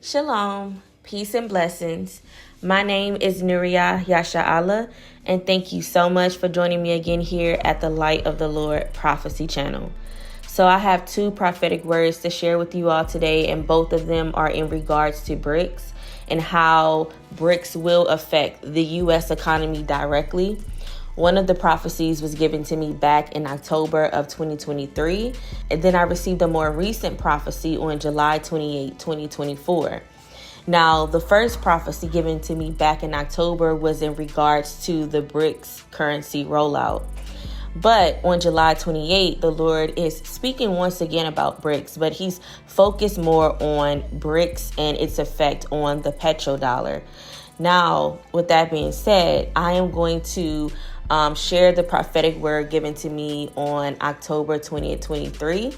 Shalom, peace and blessings. My name is Nuriya Yasha'Allah, and thank you so much for joining me again here at the Light of the Lord Prophecy Channel. So I have two prophetic words to share with you all today, and both of them are in regards to Brics and how Brics will affect the U.S. economy directly. One of the prophecies was given to me back in October of 2023, and then I received a more recent prophecy on July 28, 2024. Now, the first prophecy given to me back in October was in regards to the Brics currency rollout. But on July 28, the Lord is speaking once again about Brics, but he's focused more on Brics and its effect on the Petro-Dollar. Now, with that being said, I am going to share the prophetic word given to me on October 20th, 23.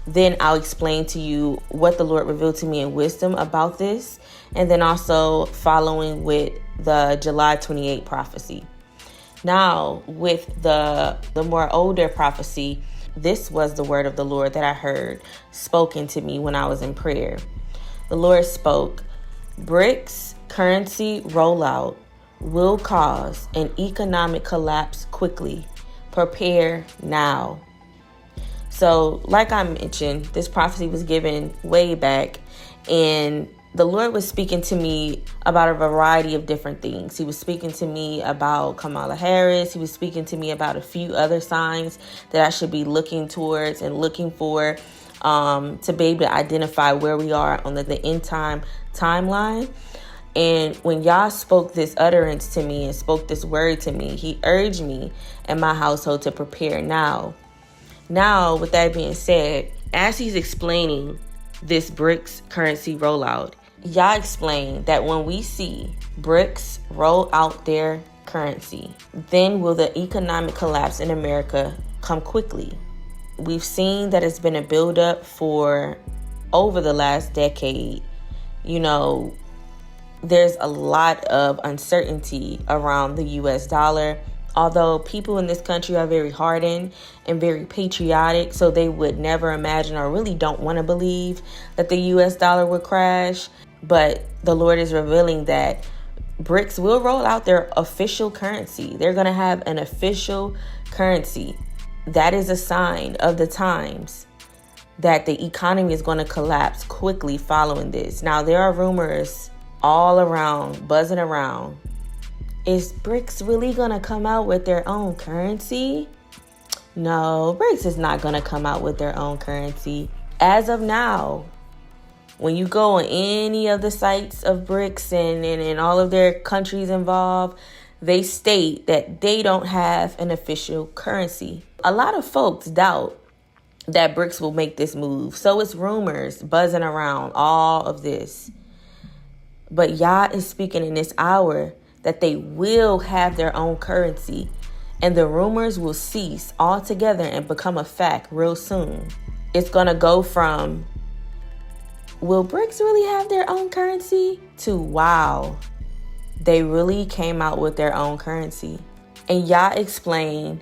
Then I'll explain to you what the Lord revealed to me in wisdom about this, and then also following with the July 28 prophecy. Now, with the more older prophecy, this was the word of the Lord that I heard spoken to me when I was in prayer. The Lord spoke, Brics currency rollout will cause an economic collapse quickly. Prepare now. So, like I mentioned, this prophecy was given way back, and the Lord was speaking to me about a variety of different things. He was speaking to me about Kamala Harris. He was speaking to me about a few other signs that I should be looking towards and looking for to be able to identify where we are on the end time timeline. And when Yah spoke this utterance to me and spoke this word to me, he urged me and my household to prepare now. Now, with that being said, as he's explaining this Brics currency rollout, Yah explained that when we see Brics roll out their currency, then will the economic collapse in America come quickly. We've seen that it's been a buildup for over the last decade. There's a lot of uncertainty around the U.S. dollar, although people in this country are very hardened and very patriotic, so they would never imagine or really don't want to believe that the U.S. dollar would crash. But the Lord is revealing that Brics will roll out their official currency. They're going to have an official currency. That is a sign of the times that the economy is going to collapse quickly following this. Now, there are rumors all around, buzzing around. Is Brics really going to come out with their own currency? No, Brics is not going to come out with their own currency. As of now, when you go on any of the sites of Brics and all of their countries involved, they state that they don't have an official currency. A lot of folks doubt that Brics will make this move. So it's rumors buzzing around all of this. But Yah is speaking in this hour that they will have their own currency, and the rumors will cease altogether and become a fact real soon. It's going to go from, will Brics really have their own currency? To, wow, they really came out with their own currency. And Yah explained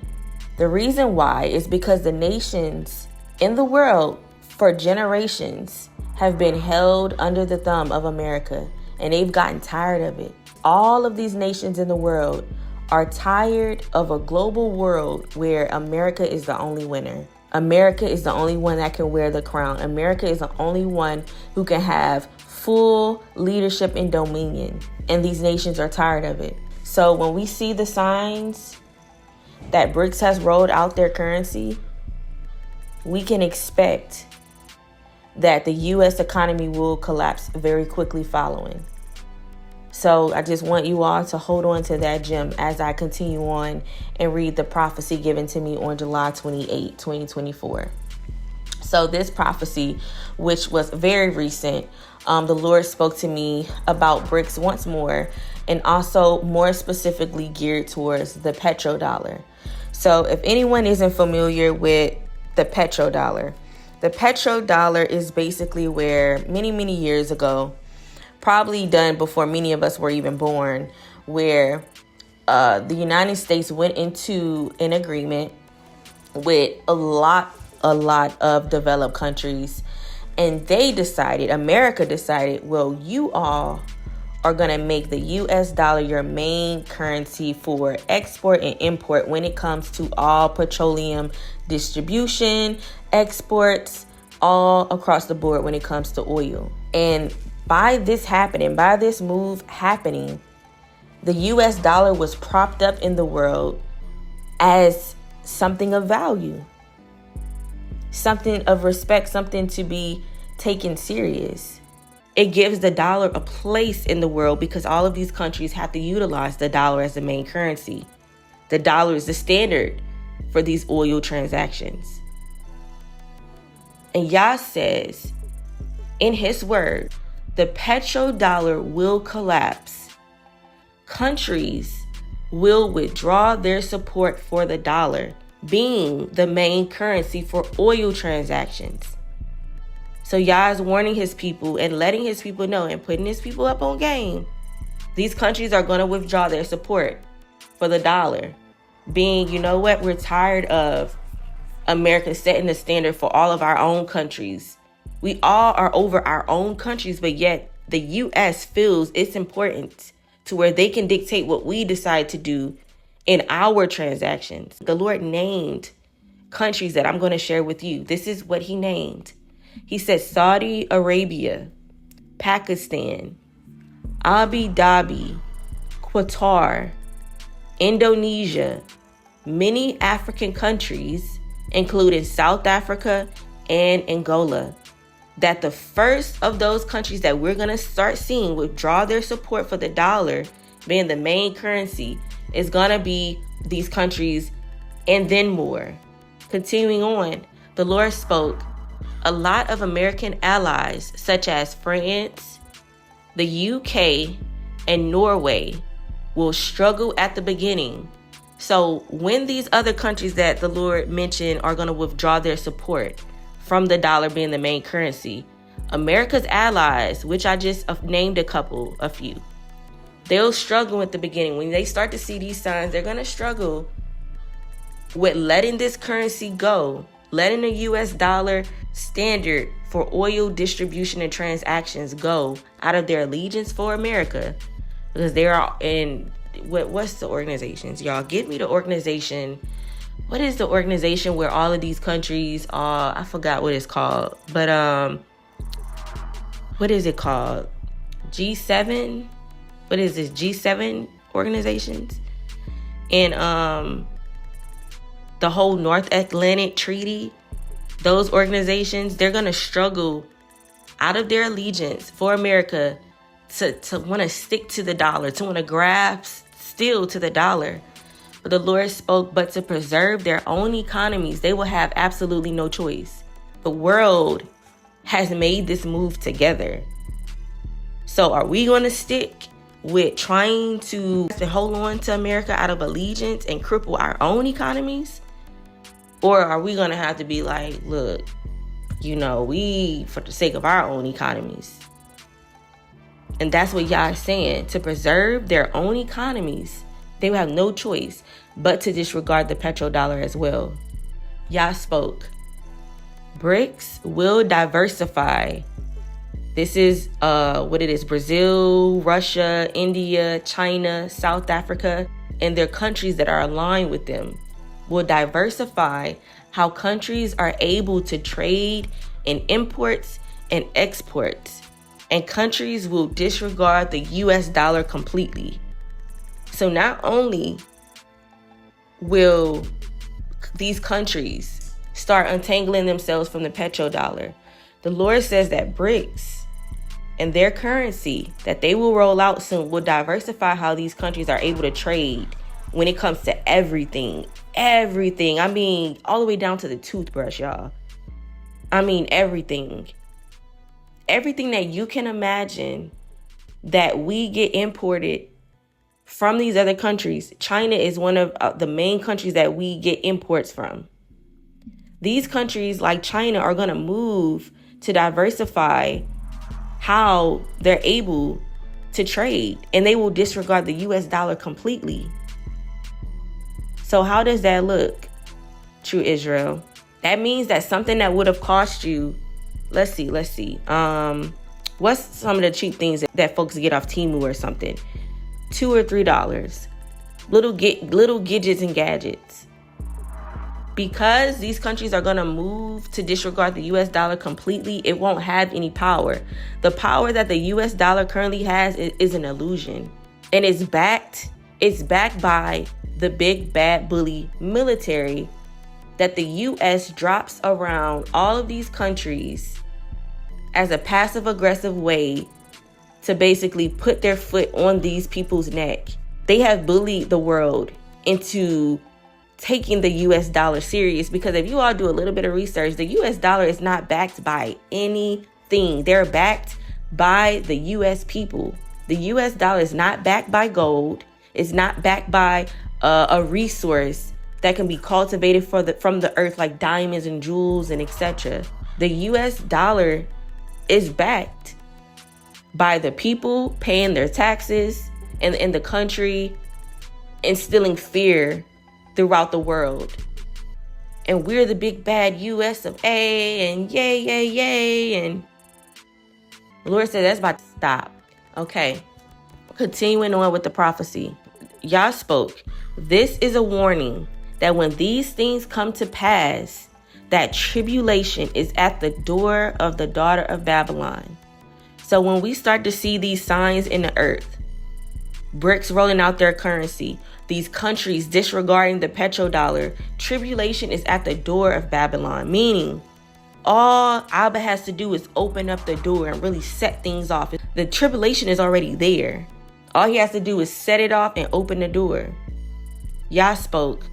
the reason why is because the nations in the world for generations have been held under the thumb of America, and they've gotten tired of it. All of these nations in the world are tired of a global world where America is the only winner. America is the only one that can wear the crown. America is the only one who can have full leadership and dominion. And these nations are tired of it. So when we see the signs that Brics has rolled out their currency, we can expect that the U.S. economy will collapse very quickly following. So I just want you all to hold on to that gem as I continue on and read the prophecy given to me on July 28, 2024. So this prophecy, which was very recent, the Lord spoke to me about Brics once more, and also more specifically geared towards the Petro-Dollar. So if anyone isn't familiar with the Petro-Dollar is basically where many years ago, probably done before many of us were even born, where the United States went into an agreement with a lot of developed countries, And America decided, well, you all are going to make the U.S. dollar your main currency for export and import when it comes to all petroleum distribution, exports, all across the board when it comes to oil. And by this move happening, the U.S. dollar was propped up in the world as something of value, something of respect, something to be taken serious. It gives the dollar a place in the world because all of these countries have to utilize the dollar as the main currency. The dollar is the standard for these oil transactions. And Yah says in his word, the petrodollar will collapse. Countries will withdraw their support for the dollar being the main currency for oil transactions. So Yah is warning his people and letting his people know and putting his people up on game. These countries are going to withdraw their support for the dollar. Being, you know what, we're tired of America setting the standard for all of our own countries. We all are over our own countries, but yet the U.S. feels it's important to where they can dictate what we decide to do in our transactions. The Lord named countries that I'm going to share with you. This is what he named. He said Saudi Arabia, Pakistan, Abu Dhabi, Qatar, Indonesia, many African countries, including South Africa and Angola, that the first of those countries that we're going to start seeing withdraw their support for the dollar being the main currency is going to be these countries and then more. Continuing on, the Lord spoke, a lot of American allies such as France, the UK, and Norway will struggle at the beginning. So when these other countries that the Lord mentioned are going to withdraw their support from the dollar being the main currency, America's allies, which I just named a few, they'll struggle at the beginning. When they start to see these signs, they're going to struggle with letting this currency go, letting the U.S. dollar standard for oil distribution and transactions go out of their allegiance for America, because they are in what's the organizations? Y'all give me the organization. What is the organization where all of these countries are? I forgot what it's called, but what is it called? G7. What is this? G7 organizations, and the whole North Atlantic Treaty. Those organizations, they're going to struggle out of their allegiance for America to want to stick to the dollar, to want to grasp still to the dollar. But the Lord spoke, but to preserve their own economies, they will have absolutely no choice. The world has made this move together. So are we going to stick with trying to hold on to America out of allegiance and cripple our own economies? Or are we going to have to be like, look, we, for the sake of our own economies. And that's what Yah is saying. To preserve their own economies, they will have no choice but to disregard the petrodollar as well. Yah spoke. Brics will diversify. This is what it is. Brazil, Russia, India, China, South Africa, and their countries that are aligned with them will diversify how countries are able to trade in imports and exports, and countries will disregard the U.S. dollar completely. So not only will these countries start untangling themselves from the petrodollar, the Lord says that Brics and their currency that they will roll out soon will diversify how these countries are able to trade when it comes to everything. Everything. I mean, all the way down to the toothbrush, y'all. I mean, everything. Everything that you can imagine that we get imported from these other countries. China is one of the main countries that we get imports from. These countries like China are going to move to diversify how they're able to trade, and they will disregard the U.S. dollar completely. So how does that look, true Israel? That means that something that would have cost you let's see. What's some of the cheap things that folks get off Temu or something? $2 or $3. Little gadgets and gadgets. Because these countries are going to move to disregard the U.S. dollar completely, it won't have any power. The power that the U.S. dollar currently has is an illusion. And it's backed by the big bad bully military that the U.S. drops around all of these countries as a passive-aggressive way to basically put their foot on these people's neck. They have bullied the world into taking the U.S. dollar serious, because if you all do a little bit of research, the U.S. dollar is not backed by anything. They're backed by the U.S. people. The U.S. dollar is not backed by gold. It's not backed by a resource that can be cultivated from the earth, like diamonds and jewels and etc. The U.S. dollar is backed by the people paying their taxes and in the country, instilling fear throughout the world. And we're the big bad U.S. of A, and yay, and the Lord said that's about to stop. Okay, continuing on with the prophecy. Yah spoke, this is a warning that when these things come to pass, that tribulation is at the door of the daughter of Babylon. So when we start to see these signs in the earth, BRICS rolling out their currency, these countries disregarding the Petro-Dollar, tribulation is at the door of Babylon, meaning all Abba has to do is open up the door and really set things off. The tribulation is already there. All he has to do is set it off and open the door. Yah spoke,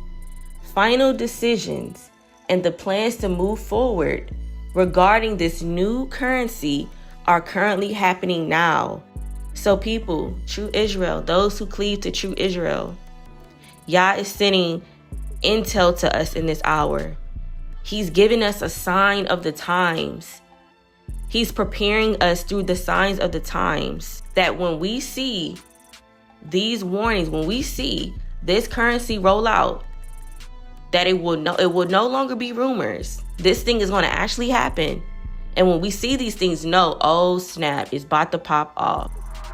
final decisions and the plans to move forward regarding this new currency are currently happening now. So people, true Israel, those who cleave to true Israel, Yah is sending intel to us in this hour. He's giving us a sign of the times. He's preparing us through the signs of the times, that when we see these warnings, when we see this currency roll out, that it will no longer be rumors. This thing is going to actually happen. And when we see these things, know, oh snap, it's about to pop off.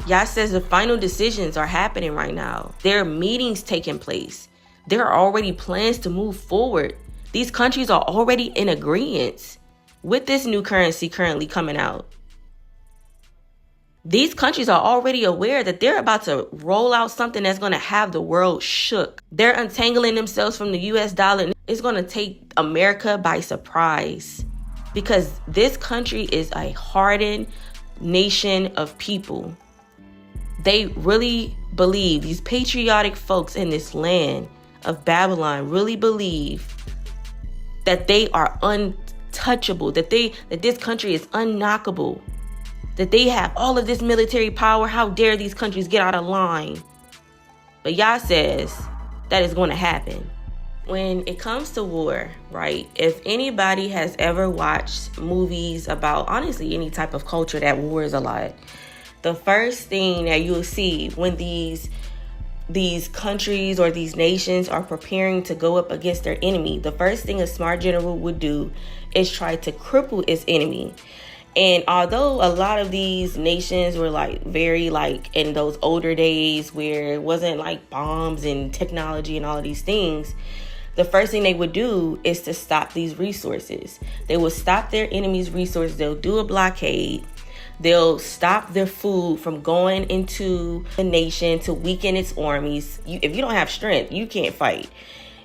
Yah says the final decisions are happening right now. There are meetings taking place. There are already plans to move forward. These countries are already in agreement with this new currency currently coming out. These countries are already aware that they're about to roll out something that's going to have the world shook. They're untangling themselves from the U.S. dollar. It's going to take America by surprise, because this country is a hardened nation of people. They really believe, these patriotic folks in this land of Babylon really believe that they are untouchable, that this country is unknockable, that they have all of this military power. How dare these countries get out of line? But Yah says that is going to happen. When it comes to war, right? If anybody has ever watched movies about, honestly, any type of culture that wars a lot, the first thing that you'll see when these countries or these nations are preparing to go up against their enemy, the first thing a smart general would do is try to cripple its enemy. And although a lot of these nations were very in those older days where it wasn't like bombs and technology and all of these things, the first thing they would do is to stop these resources. They will stop their enemy's resources. They'll do a blockade. They'll stop their food from going into the nation to weaken its armies. If you don't have strength, you can't fight.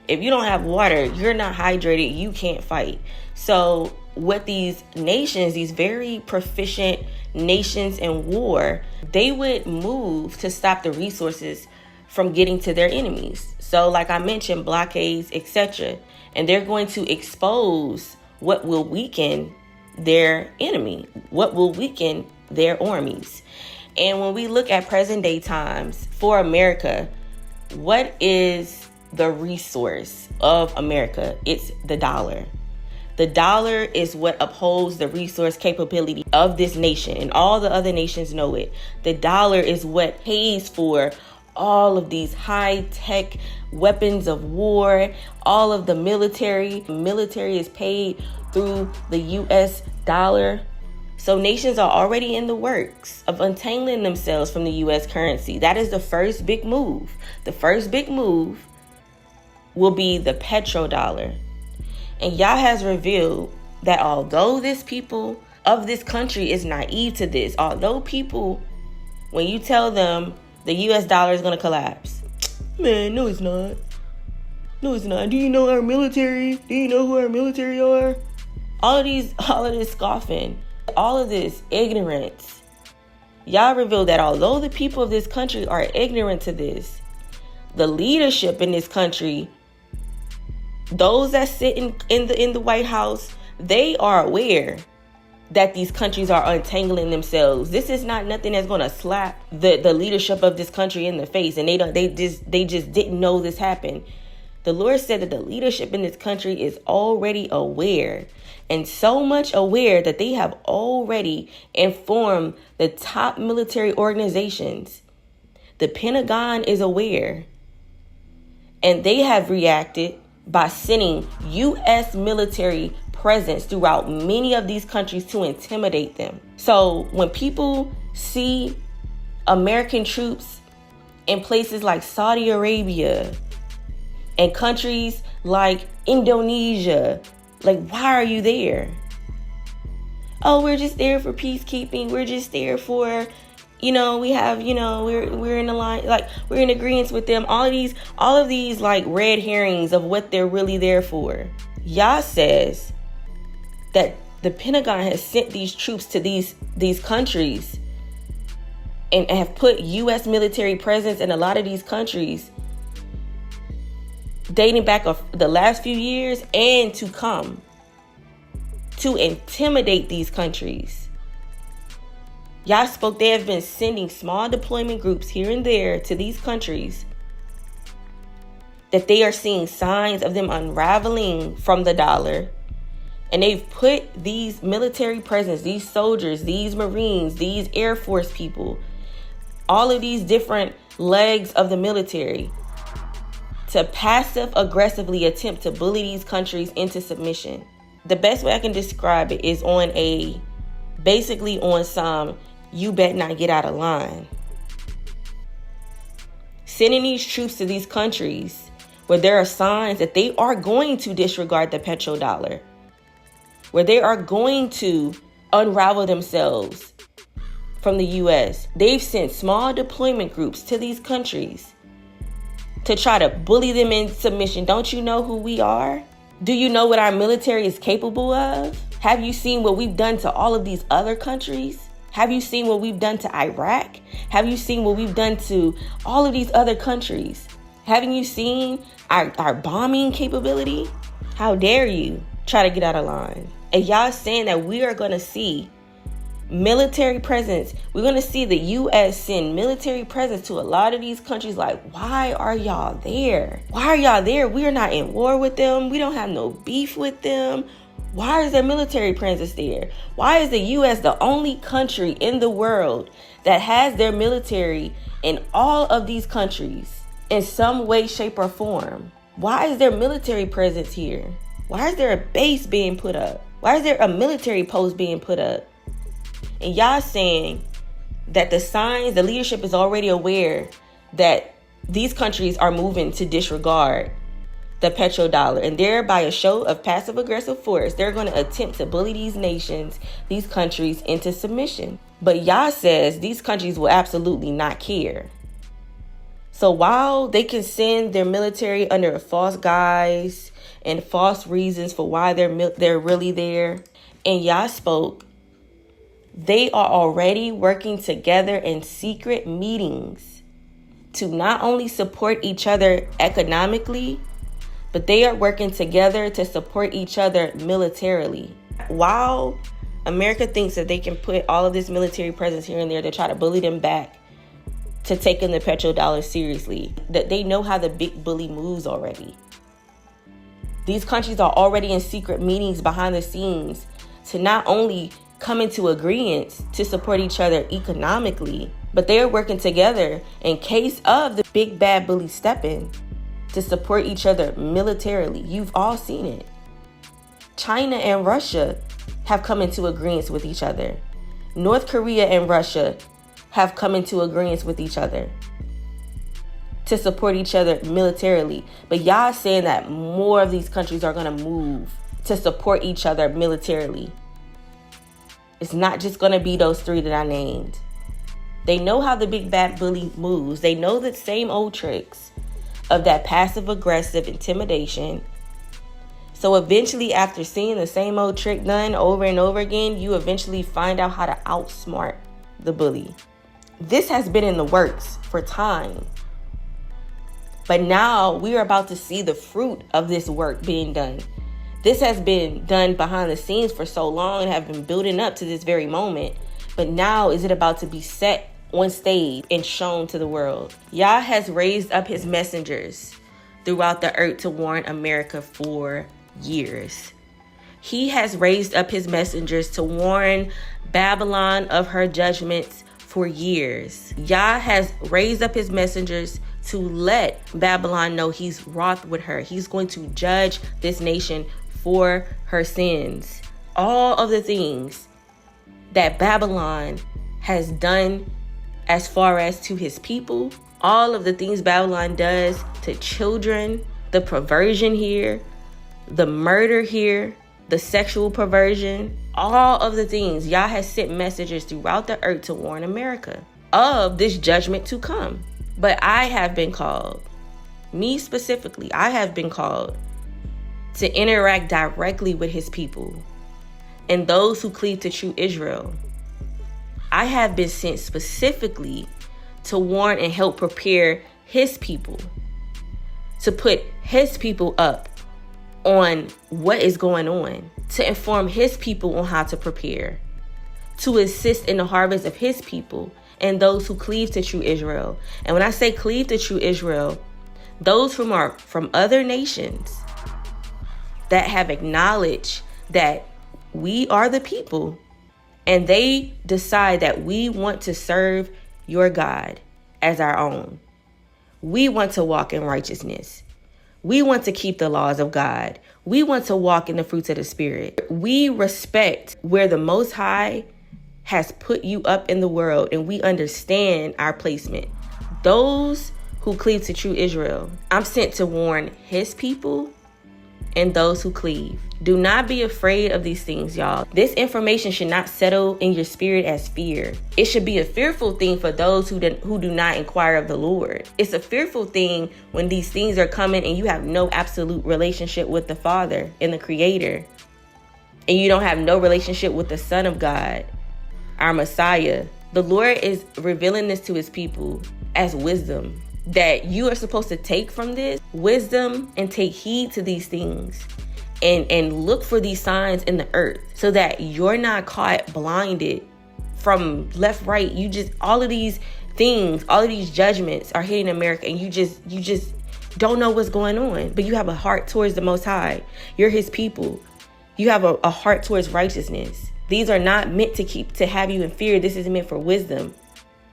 If you don't have water, you're not hydrated, you can't fight. So what these nations, these very proficient nations in war, they would move to stop the resources from getting to their enemies. So like I mentioned, blockades, etc. And they're going to expose what will weaken their enemy, what will weaken their armies. And when we look at present day times for America, what is the resource of America? It's the dollar. The dollar is what upholds the resource capability of this nation, and all the other nations know it. The dollar is what pays for all of these high-tech weapons of war, all of the military. Military is paid through the U.S. dollar. So nations are already in the works of untangling themselves from the U.S. currency. That is the first big move. The first big move will be the Petro-Dollar. And Yah has revealed that although this people of this country is naive to this, although people, when you tell them the U.S. dollar is going to collapse, man, no, it's not. No, it's not. Do you know our military? Do you know who our military are? All of this scoffing, all of this ignorance. Yah revealed that although the people of this country are ignorant to this, the leadership in this country, those that sit in the White House, they are aware that these countries are untangling themselves. This is not nothing that's going to slap the leadership of this country in the face, and they just didn't know this happened. The Lord said that the leadership in this country is already aware, and so much aware that they have already informed the top military organizations. The Pentagon is aware, and they have reacted by sending U.S. military presence throughout many of these countries to intimidate them. So when people see American troops in places like Saudi Arabia and countries like Indonesia, like, why are you there? Oh, we're just there for peacekeeping. We're just there for, we have, we're in the line, like, we're in agreement with them. All of these like red herrings of what they're really there for. Yah says that the Pentagon has sent these troops to these countries and have put U.S. military presence in a lot of these countries dating back of the last few years and to come, to intimidate these countries. Yah spoke, they have been sending small deployment groups here and there to these countries, that they are seeing signs of them unraveling from the dollar. And they've put these military presence, these soldiers, these Marines, these Air Force people, all of these different legs of the military, to passive aggressively attempt to bully these countries into submission. The best way I can describe it is basically on some, you bet not get out of line. Sending these troops to these countries where there are signs that they are going to disregard the petrodollar, where they are going to unravel themselves from the U.S. They've sent small deployment groups to these countries to try to bully them in submission. Don't you know who we are? Do you know what our military is capable of? Have you seen what we've done to all of these other countries? Have you seen what we've done to Iraq? Have you seen what we've done to all of these other countries? Haven't you seen our bombing capability? How dare you try to get out of line? And y'all saying that we are going to see military presence. We're going to see the U.S. send military presence to a lot of these countries. Like, why are y'all there? Why are y'all there? We are not in war with them. We don't have no beef with them. Why is there military presence there? Why is the U.S. the only country in the world that has their military in all of these countries in some way, shape, or form? Why is there military presence here? Why is there a base being put up? Why is there a military post being put up? And y'all saying that the signs, the leadership is already aware that these countries are moving to disregard the petrodollar, and thereby a show of passive aggressive force, they're going to attempt to bully these nations, these countries into submission. But Yah says these countries will absolutely not care. So while they can send their military under a false guise and false reasons for why they're really there, and Yah spoke, they are already working together in secret meetings to not only support each other economically, but they are working together to support each other militarily. While America thinks that they can put all of this military presence here and there to try to bully them back to taking the petrodollar seriously, that they know how the big bully moves already. These countries are already in secret meetings behind the scenes to not only come into agreement to support each other economically, but they are working together in case of the big bad bully stepping to support each other militarily. You've all seen it. China and Russia have come into agreement with each other. North Korea and Russia have come into agreement with each other to support each other militarily. But Yah is saying that more of these countries are going to move to support each other militarily. It's not just going to be those three that I named. They know how the big bad bully moves. They know the same old tricks of that passive aggressive intimidation. So eventually, after seeing the same old trick done over and over again, you eventually find out how to outsmart the bully. This has been in the works for time. But now we are about to see the fruit of this work being done. This has been done behind the scenes for so long and have been building up to this very moment. But now is it about to be set on stage and shown to the world. Yah has raised up his messengers throughout the earth to warn America for years. He has raised up his messengers to warn Babylon of her judgments for years. Yah has raised up his messengers to let Babylon know he's wroth with her. He's going to judge this nation for her sins. All of the things that Babylon has done as far as to his people, all of the things Babylon does to children, the perversion here, the murder here, the sexual perversion, all of the things, Yah has sent messages throughout the earth to warn America of this judgment to come. But I have been called, me specifically, I have been called to interact directly with his people and those who cleave to true Israel. I have been sent specifically to warn and help prepare his people, to put his people up on what is going on, to inform his people on how to prepare, to assist in the harvest of his people and those who cleave to true Israel. And when I say cleave to true Israel, those from other nations that have acknowledged that we are the people, and they decide that we want to serve your God as our own. We want to walk in righteousness. We want to keep the laws of God. We want to walk in the fruits of the Spirit. We respect where the Most High has put you up in the world, and we understand our placement. Those who cleave to true Israel, I'm sent to warn his people and those who cleave. Do not be afraid of these things, y'all. This information should not settle in your spirit as fear. It should be a fearful thing for those who do not inquire of the Lord. It's a fearful thing when these things are coming and you have no absolute relationship with the Father and the Creator, and you don't have no relationship with the Son of God, our Messiah. The Lord is revealing this to his people as wisdom, that you are supposed to take from this wisdom and take heed to these things and look for these signs in the earth so that you're not caught blinded from left, right. You just, all of these things, all of these judgments are hitting America, and you just don't know what's going on. But you have a heart towards the Most High. You're his people. You have a heart towards righteousness. These are not meant to have you in fear. This is meant for wisdom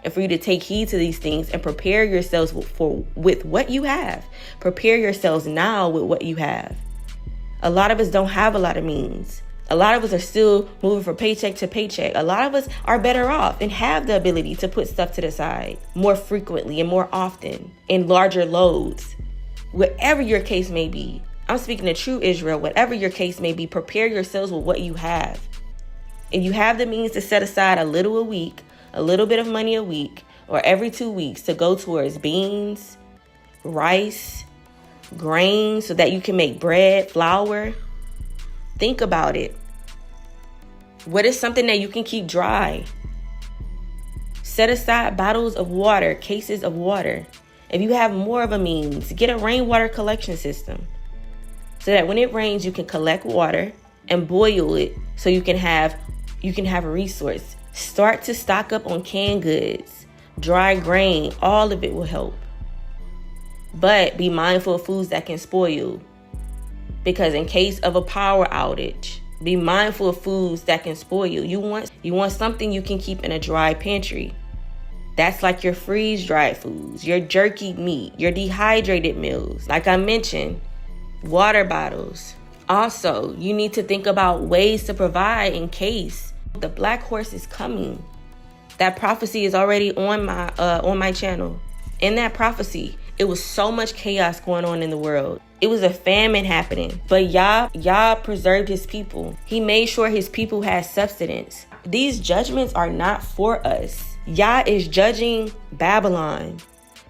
and for you to take heed to these things and prepare yourselves with what you have. Prepare yourselves now with what you have. A lot of us don't have a lot of means. A lot of us are still moving from paycheck to paycheck. A lot of us are better off and have the ability to put stuff to the side more frequently and more often in larger loads. Whatever your case may be, I'm speaking to true Israel. Whatever your case may be, prepare yourselves with what you have. If you have the means to set aside a little a week, a little bit of money a week, or every 2 weeks to go towards beans, rice, grains, so that you can make bread, flour, think about it. What is something that you can keep dry? Set aside bottles of water, cases of water. If you have more of a means, get a rainwater collection system so that when it rains, you can collect water and boil it so you can have a resource. Start to stock up on canned goods, dry grain, all of it will help. But be mindful of foods that can spoil, because in case of a power outage, be mindful of foods that can spoil. You want something you can keep in a dry pantry. That's like your freeze-dried foods, your jerky meat, your dehydrated meals. Like I mentioned, water bottles. Also, you need to think about ways to provide in case The black horse is coming. That prophecy is already on my channel. In that prophecy, it was so much chaos going on in the world. It was a famine happening. But Yah preserved his people. He made sure his people had substance. These judgments are not for us. Yah is judging Babylon.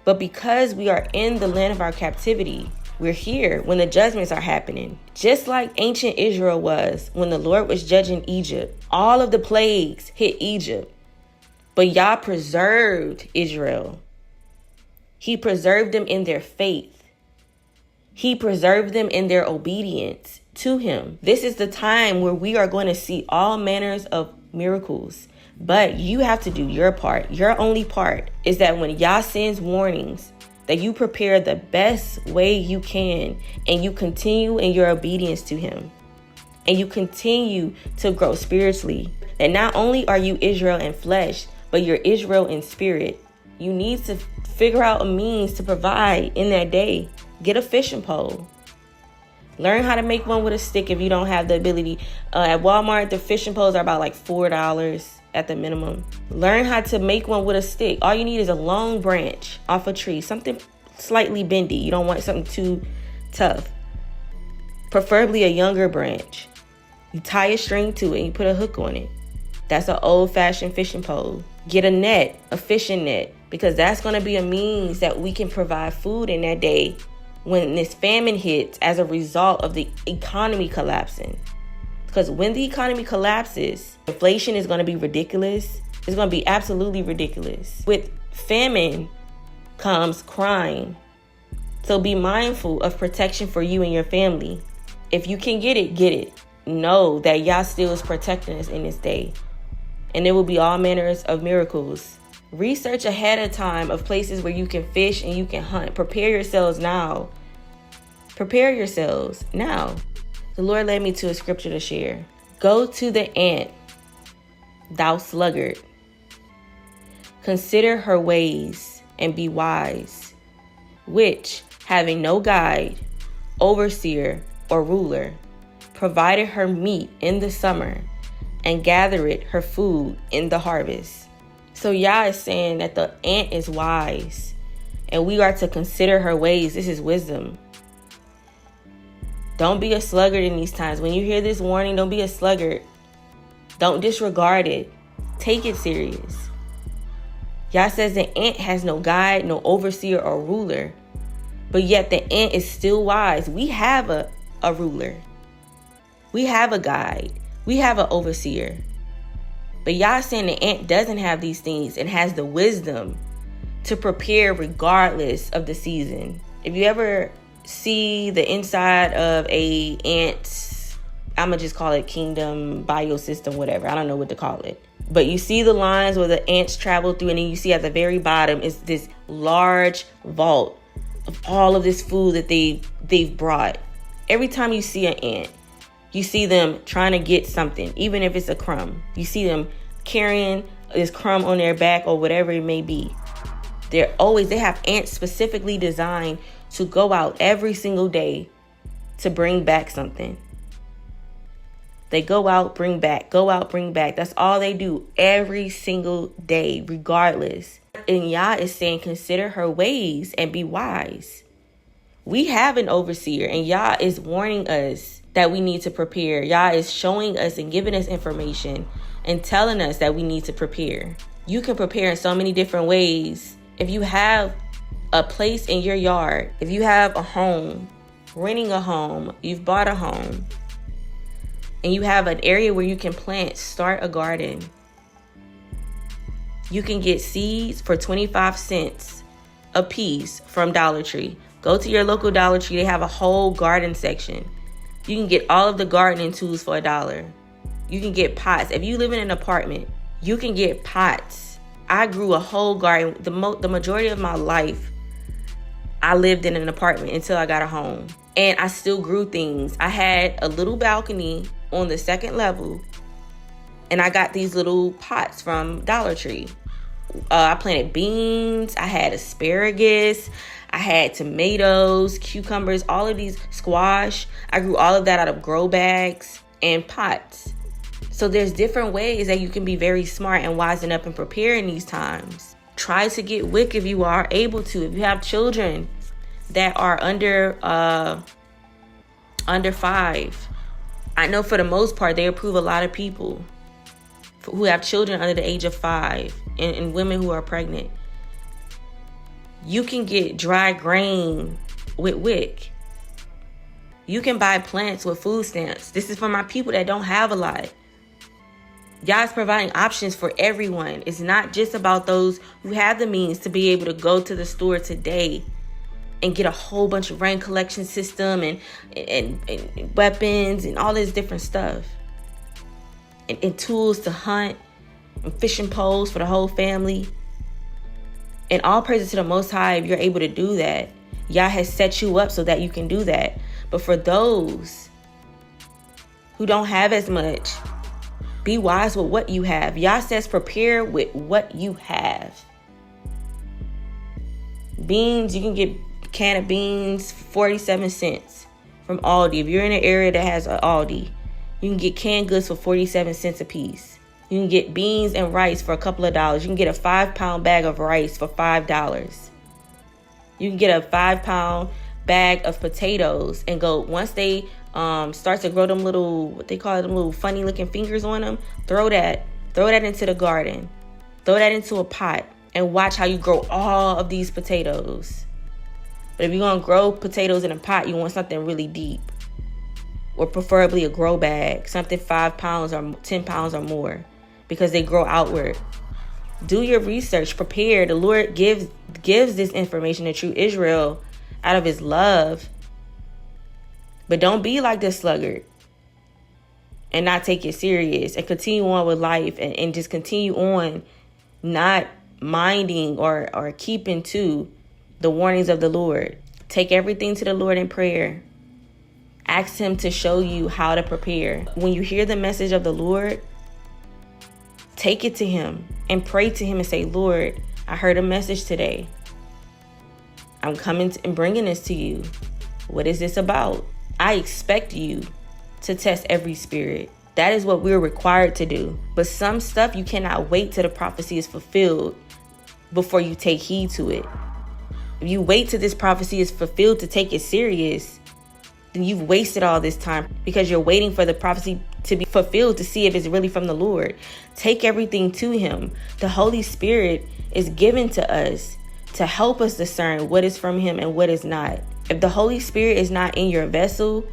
But because we are in the land of our captivity, we're here when the judgments are happening. Just like ancient Israel was when the Lord was judging Egypt. All of the plagues hit Egypt. But Yah preserved Israel. He preserved them in their faith. He preserved them in their obedience to him. This is the time where we are going to see all manners of miracles. But you have to do your part. Your only part is that when Yah sends warnings, that you prepare the best way you can and you continue in your obedience to him. And you continue to grow spiritually. That not only are you Israel in flesh, but you're Israel in spirit. You need to figure out a means to provide in that day. Get a fishing pole. Learn how to make one with a stick if you don't have the ability. At Walmart, the fishing poles are about like $4 at the minimum. Learn how to make one with a stick. All you need is a long branch off a tree. Something slightly bendy. You don't want something too tough. Preferably a younger branch. You tie a string to it and you put a hook on it. That's an old-fashioned fishing pole. Get a net, a fishing net, because that's going to be a means that we can provide food in that day when this famine hits as a result of the economy collapsing. Because when the economy collapses, inflation is going to be ridiculous. It's going to be absolutely ridiculous. With famine comes crime. So be mindful of protection for you and your family. If you can get it, get it. Know that Yah still is protecting us in this day. And there will be all manners of miracles. Research ahead of time of places where you can fish and you can hunt. Prepare yourselves now. Prepare yourselves now. The Lord led me to a scripture to share. Go to the ant, thou sluggard. Consider her ways and be wise, which, having no guide, overseer, or ruler, provided her meat in the summer and gathered her food in the harvest. So Yah is saying that the ant is wise and we are to consider her ways. This is wisdom. Don't be a sluggard in these times. When you hear this warning, don't be a sluggard. Don't disregard it. Take it serious. Yah says the ant has no guide, no overseer or ruler, but yet the ant is still wise. We have a ruler. We have a guide. We have an overseer. But Yah saying the ant doesn't have these things and has the wisdom to prepare regardless of the season. If you ever see the inside of a ant, I'm going to just call it kingdom, biosystem, whatever. I don't know what to call it. But you see the lines where the ants travel through, and then you see at the very bottom is this large vault of all of this food that they've brought. Every time you see an ant, you see them trying to get something, even if it's a crumb. You see them carrying this crumb on their back or whatever it may be. They have ants specifically designed to go out every single day to bring back something. They go out, bring back, go out, bring back. That's all they do every single day, regardless. And Yah is saying, consider her ways and be wise. We have an overseer, and Yah is warning us that we need to prepare. Yah is showing us and giving us information and telling us that we need to prepare. You can prepare in so many different ways. If you have a place in your yard, if you have a home, renting a home, you've bought a home, and you have an area where you can plant, start a garden. You can get seeds for 25 cents a piece from Dollar Tree. Go to your local Dollar Tree. They have a whole garden section. You can get all of the gardening tools for $1. You can get pots. If you live in an apartment, you can get pots. I grew a whole garden. The majority of my life, I lived in an apartment until I got a home. And I still grew things. I had a little balcony on the second level, and I got these little pots from Dollar Tree. I planted beans. I had asparagus. I had tomatoes, cucumbers, all of these, squash. I grew all of that out of grow bags and pots. So there's different ways that you can be very smart and wising up and prepare in these times. Try to get WIC if you are able to. If you have children that are under 5, I know for the most part they approve a lot of people who have children under the age of 5 and women who are pregnant. You can get dry grain with WIC. You can buy plants with food stamps. This is for my people that don't have a lot. Yah's providing options for everyone. It's not just about those who have the means to be able to go to the store today and get a whole bunch of rain collection system and weapons and all this different stuff. And tools to hunt and fishing poles for the whole family. And all praises to the Most High if you're able to do that. Yah has set you up so that you can do that. But for those who don't have as much, be wise with what you have. Yah says prepare with what you have. Beans, you can get a can of beans 47 cents from Aldi. If you're in an area that has an Aldi, you can get canned goods for 47 cents a piece. You can get beans and rice for a couple of dollars. You can get a 5-pound bag of rice for $5. You can get a 5-pound bag of potatoes and go, once they start to grow them little, what they call it, them little funny looking fingers on them, throw that into the garden. Throw that into a pot and watch how you grow all of these potatoes. But if you're going to grow potatoes in a pot, you want something really deep. Or preferably a grow bag, something 5 pounds or 10 pounds or more, because they grow outward. Do your research, prepare. The Lord gives this information to true Israel out of his love. But don't be like this sluggard and not take it serious and continue on with life and just continue on not minding or keeping to the warnings of the Lord. Take everything to the Lord in prayer. Ask him to show you how to prepare. When you hear the message of the Lord, take it to him and pray to him and say, Lord, I heard a message today. I'm coming and bringing this to you. What is this about? I expect you to test every spirit. That is what we're required to do. But some stuff you cannot wait till the prophecy is fulfilled before you take heed to it. If you wait till this prophecy is fulfilled to take it serious, then you've wasted all this time because you're waiting for the prophecy to be fulfilled to see if it's really from the Lord. Take everything to him. The Holy Spirit is given to us to help us discern what is from him and what is not. If the Holy Spirit is not in your vessel,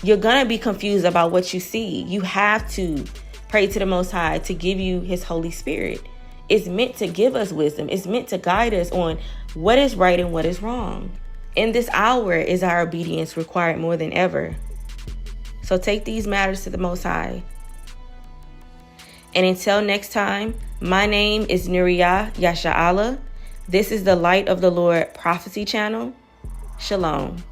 you're going to be confused about what you see. You have to pray to the Most High to give you his Holy Spirit. It's meant to give us wisdom. It's meant to guide us on what is right and what is wrong. In this hour is our obedience required more than ever. So take these matters to the Most High. And until next time, my name is Nuriya Yasha'Allah. This is the Light of the Lord Prophecy Channel. Shalom.